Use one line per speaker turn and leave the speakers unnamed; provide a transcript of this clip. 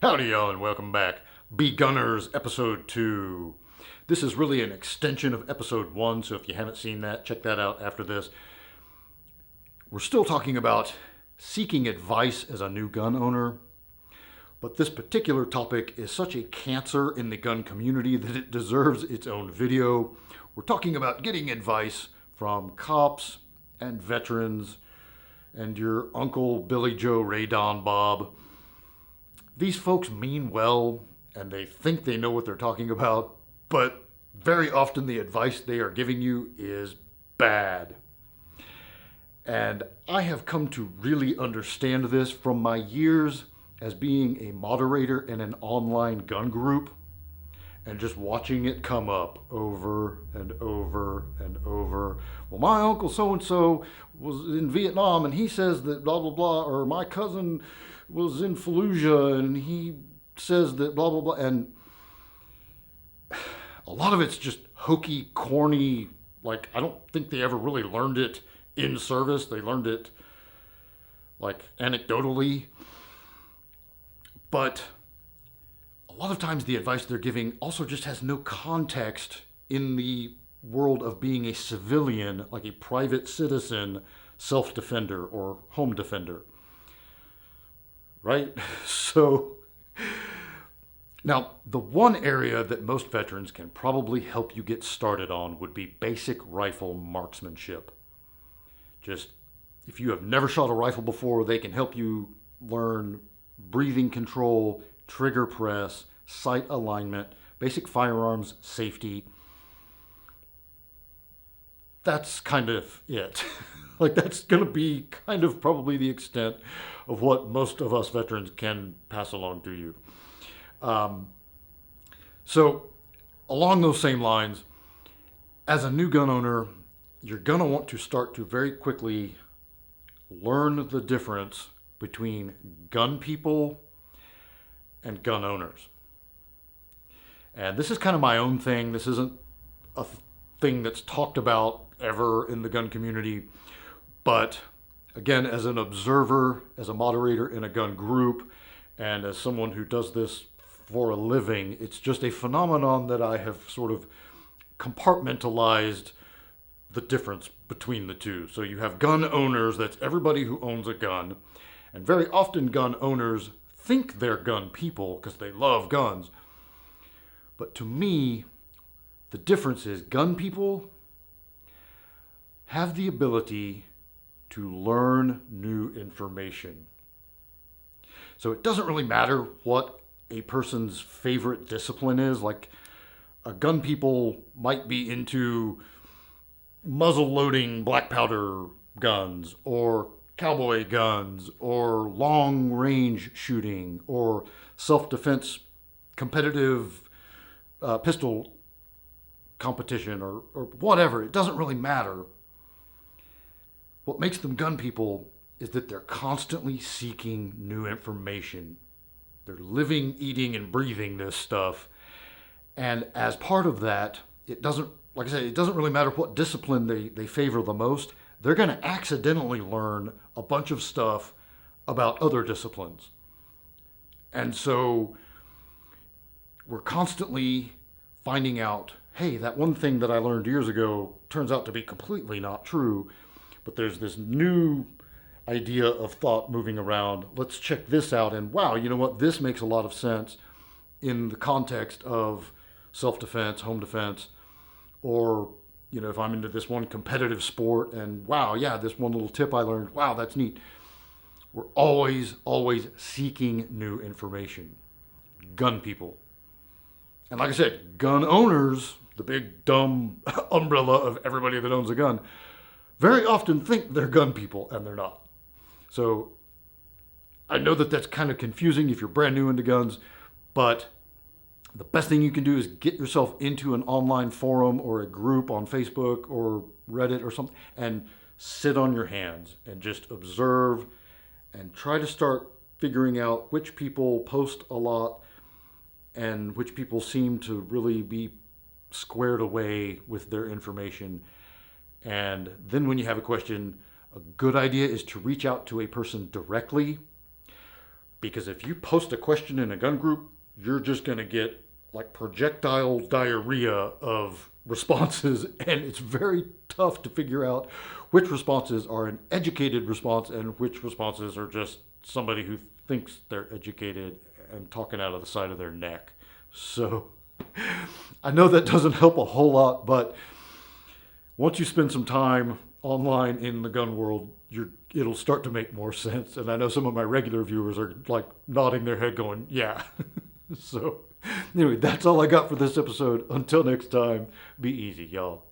Howdy, y'all, and welcome back. BeGunners Episode 2. This is really an extension of Episode 1, so if you haven't seen that, check that out after this. We're still talking about seeking advice as a new gun owner, but this particular topic is such a cancer in the gun community that it deserves its own video. We're talking about getting advice from cops and veterans and your Uncle Billy Joe Ray Don Bob. These folks mean well and they think they know what they're talking about, but very often the advice they are giving you is bad. And I have come to really understand this from my years as being a moderator in an online gun group and just watching it come up over and over and over. Well, my uncle so-and-so was in Vietnam and he says that blah, blah, blah, or my cousin was in Fallujah and he says that blah, blah, blah. And a lot of it's just hokey, corny. Like, I don't think they ever really learned it in service. They learned it like anecdotally. But a lot of times the advice they're giving also just has no context in the world of being a civilian, like a private citizen, self-defender or home defender. Right? So, now the one area that most veterans can probably help you get started on would be basic rifle marksmanship. Just, if you have never shot a rifle before, they can help you learn breathing control, trigger press, sight alignment, basic firearms safety. That's kind of it. Like, that's going to be kind of probably the extent of what most of us veterans can pass along to you. So, along those same lines, as a new gun owner, you're going to want to start to very quickly learn the difference between gun people and gun owners. And this is kind of my own thing. This isn't a thing that's talked about ever in the gun community. But again, as an observer, as a moderator in a gun group, and as someone who does this for a living, it's just a phenomenon that I have sort of compartmentalized the difference between the two. So you have gun owners, that's everybody who owns a gun. And very often gun owners think they're gun people because they love guns. But to me, the difference is gun people have the ability to learn new information. So it doesn't really matter what a person's favorite discipline is. Like, gun people might be into muzzle loading black powder guns or cowboy guns or long range shooting or self-defense competitive pistol competition or whatever. It doesn't really matter. What makes them gun people is that they're constantly seeking new information. They're living, eating, and breathing this stuff. And as part of that, it doesn't, like I said, it doesn't really matter what discipline they favor the most. They're going to accidentally learn a bunch of stuff about other disciplines. And so we're constantly finding out, hey, that one thing that I learned years ago turns out to be completely not true. But there's this new idea of thought moving around. Let's check this out. And wow, you know what? This makes a lot of sense in the context of self-defense, home defense, or, you know, if I'm into this one competitive sport and wow, yeah, this one little tip I learned, wow, that's neat. We're always seeking new information. Gun people. And like I said, gun owners, the big dumb umbrella of everybody that owns a gun, very often think they're gun people, and they're not. So I know that that's kind of confusing if you're brand new into guns, but the best thing you can do is get yourself into an online forum or a group on Facebook or Reddit or something and sit on your hands and just observe and try to start figuring out which people post a lot and which people seem to really be squared away with their information. And then when you have a question, a good idea is to reach out to a person directly. Because if you post a question in a gun group, you're just going to get like projectile diarrhea of responses, and it's very tough to figure out which responses are an educated response and which responses are just somebody who thinks they're educated and talking out of the side of their neck. So I know that doesn't help a whole lot, but once you spend some time online in the gun world, it'll start to make more sense. And I know some of my regular viewers are like nodding their head going, yeah. So anyway, that's all I got for this episode. Until next time, be easy, y'all.